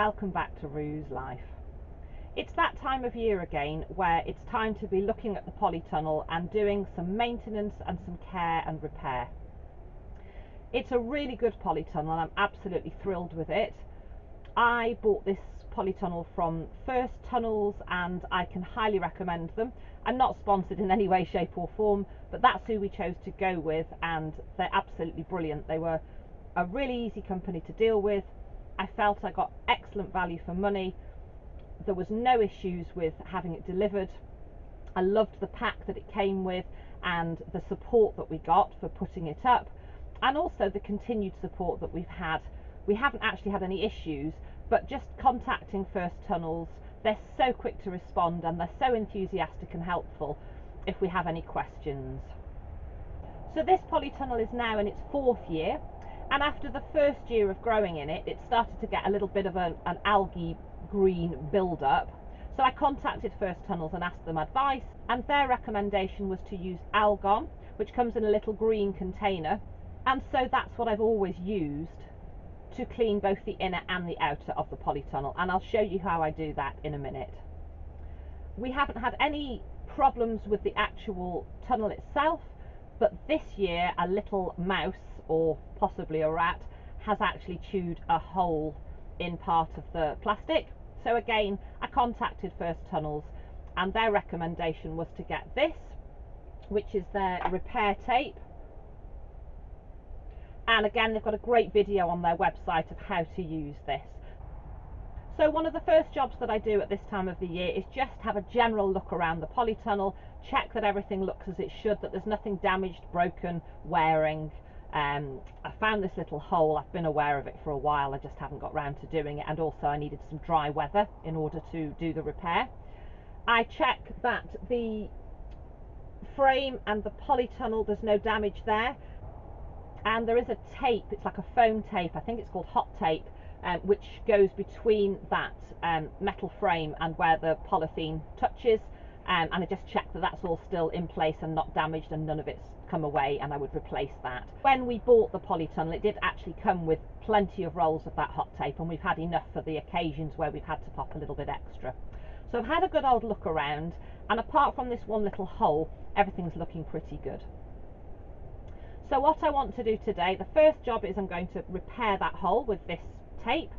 welcome back to Rue's Life. It's that time of year again where it's time to be looking at the polytunnel and doing some maintenance and some care and repair. It's a really good polytunnel and I'm absolutely thrilled with it. I bought this polytunnel from First Tunnels and I can highly recommend them. I'm not sponsored in any way, shape or form, but that's who we chose to go with and they're absolutely brilliant. They were a really easy company to deal with. I felt I got excellent value for money. There was no issues with having it delivered. I loved the pack that it came with and the support that we got for putting it up, and also the continued support that we've had. We haven't actually had any issues, but just contacting First Tunnels, they're so quick to respond and they're so enthusiastic and helpful if we have any questions. So this polytunnel is now in its 4th year, and after the first year of growing in it, it started to get a little bit of an algae green build-up. So I contacted First Tunnels and asked them advice, and their recommendation was to use Algon, which comes in a little green container, and so that's what I've always used to clean both the inner and the outer of the polytunnel, and I'll show you how I do that in a minute. We haven't had any problems with the actual tunnel itself, but this year a little mouse, or possibly a rat, has actually chewed a hole in part of the plastic. So again, I contacted First Tunnels and their recommendation was to get this, which is their repair tape. And again, they've got a great video on their website of how to use this. So one of the first jobs that I do at this time of the year is just have a general look around the polytunnel, check that everything looks as it should, that there's nothing damaged, broken, wearing. I found this little hole. I've been aware of it for a while, I just haven't got round to doing it, and also I needed some dry weather in order to do the repair. I check that the frame and the polytunnel, there's no damage there, and there is a tape, it's like a foam tape, I think it's called hot tape, which goes between that metal frame and where the polythene touches, and I just check that that's all still in place and not damaged and none of it's come away, and I would replace that. When we bought the polytunnel, it did actually come with plenty of rolls of that hot tape, and we've had enough for the occasions where we've had to pop a little bit extra. So I've had a good old look around, and apart from this one little hole, everything's looking pretty good. So what I want to do today, the first job is I'm going to repair that hole with this tape,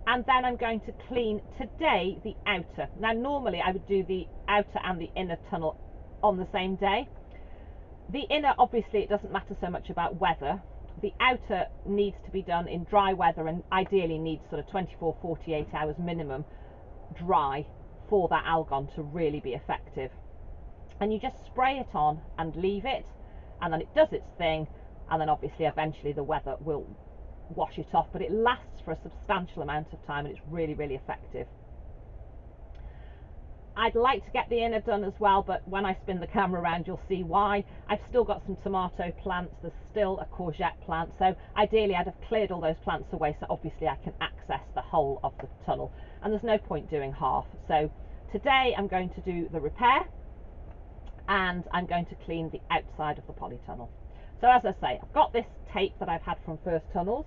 and then I'm going to clean today the outer. Now normally I would do the outer and the inner tunnel on the same day. The inner, obviously it doesn't matter so much about weather. The outer needs to be done in dry weather and ideally needs sort of 24-48 hours minimum dry for that Algon to really be effective. And you just spray it on and leave it, and then it does its thing, and then obviously eventually the weather will wash it off, but it lasts for a substantial amount of time and it's really, really effective. I'd like to get the inner done as well, but when I spin the camera around you'll see why. I've still got some tomato plants, there's still a courgette plant, so ideally I'd have cleared all those plants away so obviously I can access the whole of the tunnel, and there's no point doing half. So today I'm going to do the repair and I'm going to clean the outside of the polytunnel. So as I say, I've got this tape that I've had from First Tunnels,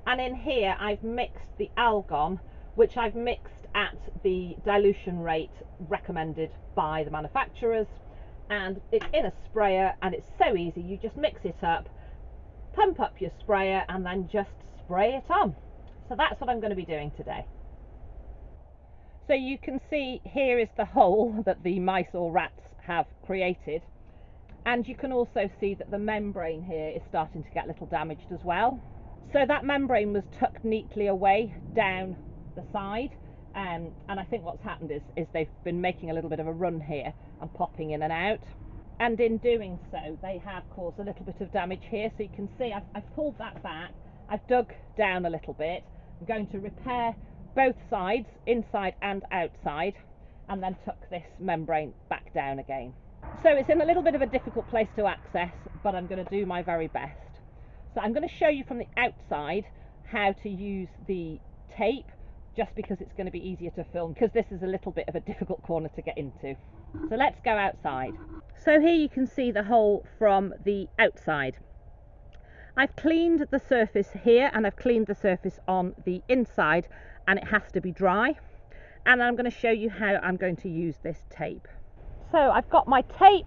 and in here I've mixed the Algon, which I've mixed at the dilution rate recommended by the manufacturers, and it's in a sprayer and it's so easy. You just mix it up, pump up your sprayer and then just spray it on. So that's what I'm going to be doing today. So you can see here is the hole that the mice or rats have created, and you can also see that the membrane here is starting to get a little damaged as well. So that membrane was tucked neatly away down the side, and I think what's happened is they've been making a little bit of a run here and popping in and out, and in doing so they have caused a little bit of damage here. So you can see I've pulled that back, I've dug down a little bit. I'm going to repair both sides, inside and outside, and then tuck this membrane back down again. So it's in a little bit of a difficult place to access, but I'm going to do my very best. So I'm going to show you from the outside how to use the tape, just because it's going to be easier to film, because this is a little bit of a difficult corner to get into. So let's go outside. So here you can see the hole from the outside. I've cleaned the surface here and I've cleaned the surface on the inside, and it has to be dry. And I'm going to show you how I'm going to use this tape. So I've got my tape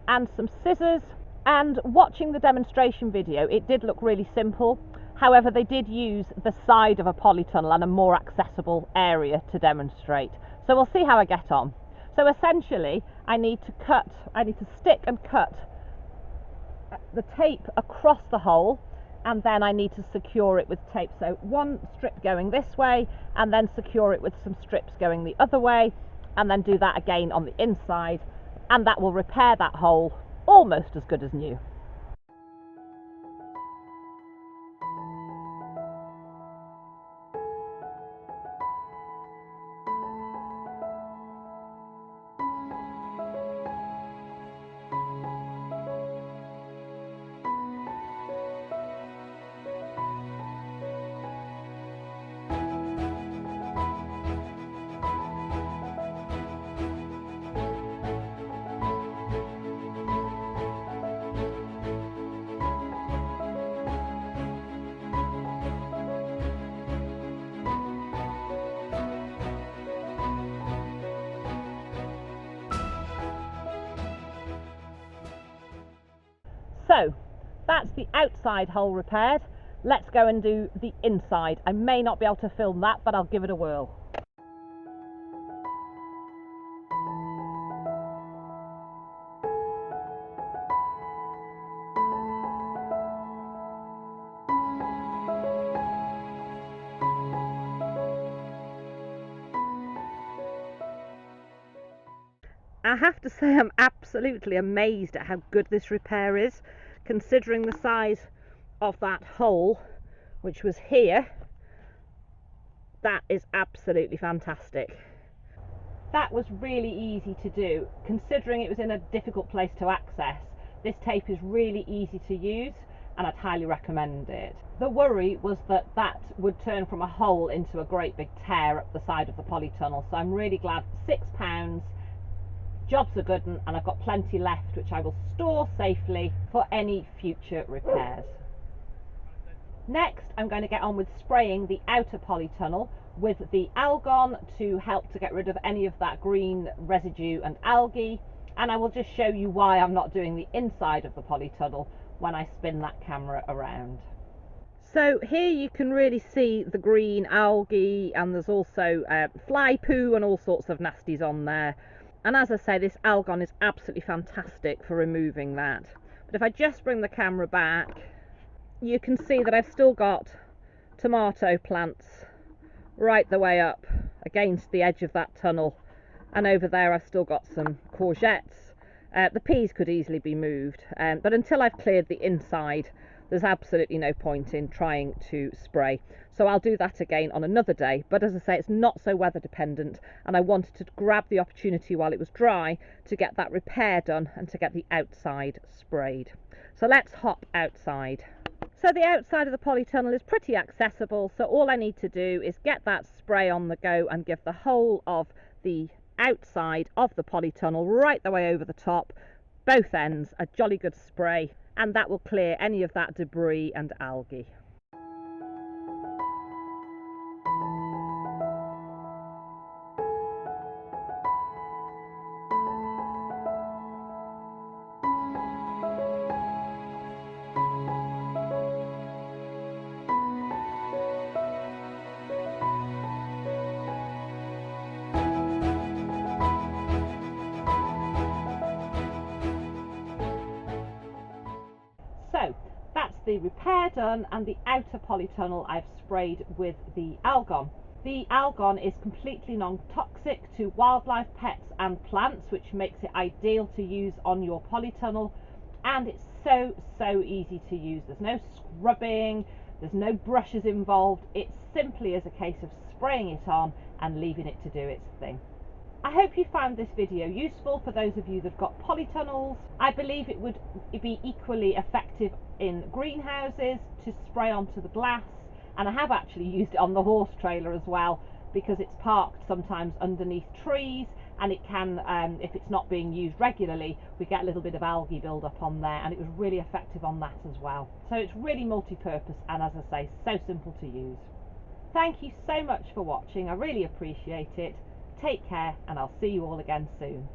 and some scissors, and watching the demonstration video it did look really simple. However, they did use the side of a polytunnel and a more accessible area to demonstrate. So we'll see how I get on. So essentially I need to stick and cut the tape across the hole, and then I need to secure it with tape. So one strip going this way, and then secure it with some strips going the other way, and then do that again on the inside, and that will repair that hole almost as good as new. So that's the outside hole repaired. Let's go and do the inside. I may not be able to film that, but I'll give it a whirl. I have to say I'm absolutely amazed at how good this repair is, considering the size of that hole, which was here. That is absolutely fantastic. That was really easy to do, considering it was in a difficult place to access. This tape is really easy to use, and I'd highly recommend it. The worry was that that would turn from a hole into a great big tear up the side of the polytunnel, so I'm really glad. £6, jobs are good, and I've got plenty left which I will store safely for any future repairs. Next I'm going to get on with spraying the outer polytunnel with the Algon to help to get rid of any of that green residue and algae, and I will just show you why I'm not doing the inside of the polytunnel when I spin that camera around. So here you can really see the green algae, and there's also fly poo and all sorts of nasties on there. And as I say, this Algon is absolutely fantastic for removing that. But if I just bring the camera back, you can see that I've still got tomato plants right the way up against the edge of that tunnel. And over there I've still got some courgettes. The peas could easily be moved, but until I've cleared the inside, there's absolutely no point in trying to spray. So I'll do that again on another day, but as I say, it's not so weather dependent, and I wanted to grab the opportunity while it was dry to get that repair done and to get the outside sprayed. So let's hop outside. So the outside of the polytunnel is pretty accessible, so all I need to do is get that spray on the go and give the whole of the outside of the polytunnel right the way over the top, both ends, a jolly good spray, and that will clear any of that debris and algae. So that's the repair done, and the outer polytunnel I've sprayed with the Algon. The Algon is completely non-toxic to wildlife, pets and plants, which makes it ideal to use on your polytunnel, and it's so easy to use. There's no scrubbing, there's no brushes involved. It simply is a case of spraying it on and leaving it to do its thing. I hope you found this video useful for those of you that've got polytunnels. I believe it would be equally effective in greenhouses to spray onto the glass, and I have actually used it on the horse trailer as well, because it's parked sometimes underneath trees, and it can, if it's not being used regularly, we get a little bit of algae build up on there, and it was really effective on that as well. So it's really multi-purpose, and as I say, so simple to use. Thank you so much for watching, I really appreciate it. Take care and I'll see you all again soon.